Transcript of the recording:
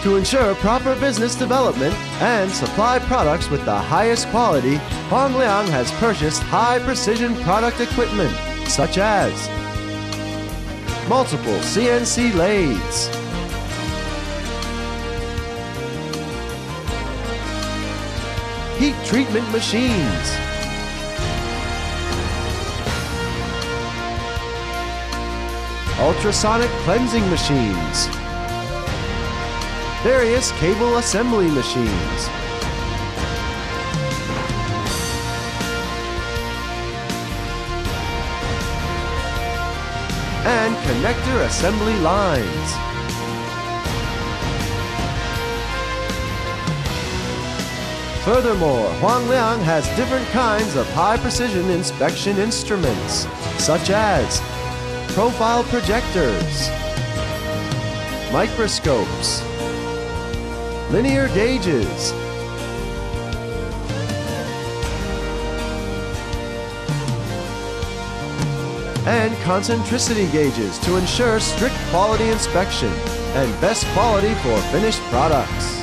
To ensure proper business development and supply products with the highest quality, Huang Liang has purchased high-precision product equipment such as multiple CNC lathes, heat treatment machines, ultrasonic cleansing machines, various cable assembly machines, and connector assembly lines. Furthermore, Huang Liang has different kinds of high-precision inspection instruments, such as profile projectors, microscopes, linear gauges, and concentricity gauges to ensure strict quality inspection and best quality for finished products.